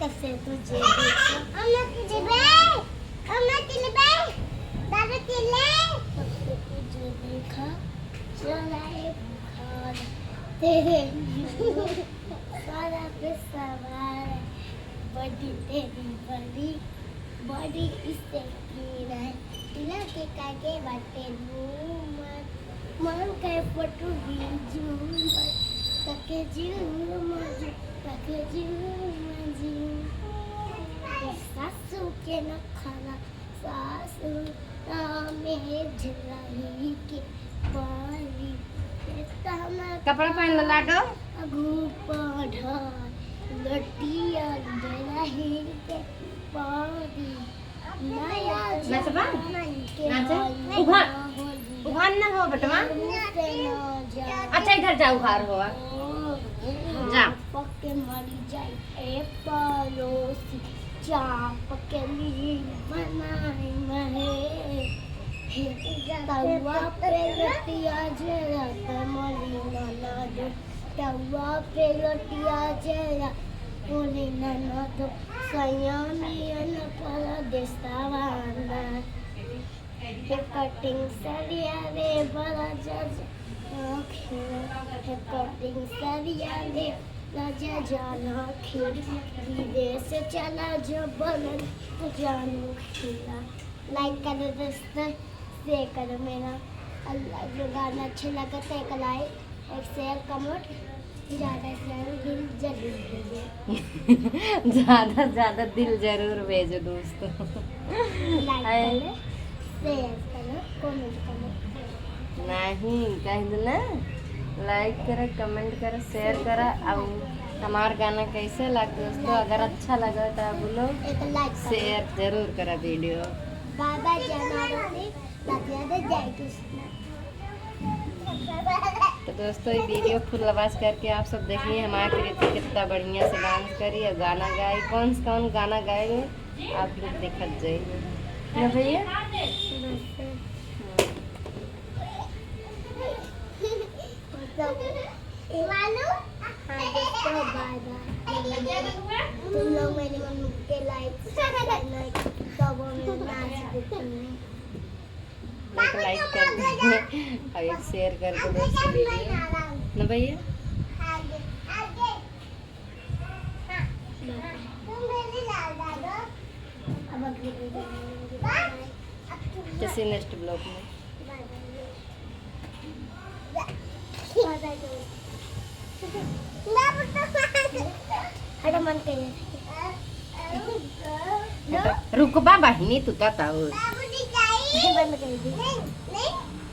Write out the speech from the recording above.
कैसे तुझे देखा अम्मा तुझे बे अम्मा तिले बे दादा तिले कैसे तुझे देखा चला है बुखार तेरे सारा पे सवार है बड़ी तेरी बड़ी बड़ी इससे की है तिला के कागे बाटे मन के फोटो बीजू तके जीव मजू तके जीव मजू सासू के न खाना सासू में झलाई के पारी कपड़ा पहन लो लाडो। अगू पढ़ा लटिया दलही के पारी नया नचबा? जमाना के नाचे? हाल उघाड़। होली। उघाड़ ना हो बेटवा। अच्छा अच्छा इधर जा उघाड़ हो जा। पक्के मरी जाए ए पड़ोसी चाप के लिए बनाए महे तवा पे लटिया जरा तमली नाना दो तवा पे लटिया जरा ओली नाना दो सयामी अन पर देस्तावाना हे कटिंग सरिया रे बड़ा जज हे कटिंग सरिया रे राजा जाना खीर विदेश चला जो बलन जानू खीरा लाइक करो दोस्तों शेयर करो मेरा अल्लाह जो गाना अच्छा लगा तो एक लाइक एक शेयर कमेंट ज़्यादा से ज़्यादा दिल जरूर दीजिए ज्यादा ज्यादा दिल जरूर भेजो दोस्तों। लाइक करो शेयर करो कमेंट करो नहीं कह दो ना लाइक करा कमेंट करा शेयर करा और हमार गाना कैसे लगा दोस्तों अगर अच्छा लगा तो आप लोग एक लाइक करो शेयर जरूर करा वीडियो। बाय बाय जय माता दी जय कृष्ण तो दोस्तों ये वीडियो फुल आवाज करके आप सब देखिए हमारी कृति कितना बढ़िया से डांस करी और गाना गाई कौन से कौन गाना गाएंगे आप लोग देखत जाइए ना भैया। मालूम हाँ दोस्तों बाय बाय तुम लोग मेरे मम्मी के लाइक तब मैं नाच देखूंगी एक लाइक कर दीजिए और एक शेयर कर दो दोस्तों वीडियो ना भैया। अब अगली वीडियो में जैसे नेक्स्ट ब्लॉग में अरे मन करिए रुक बा बहिनी तू तो ताऊ बंद कर दी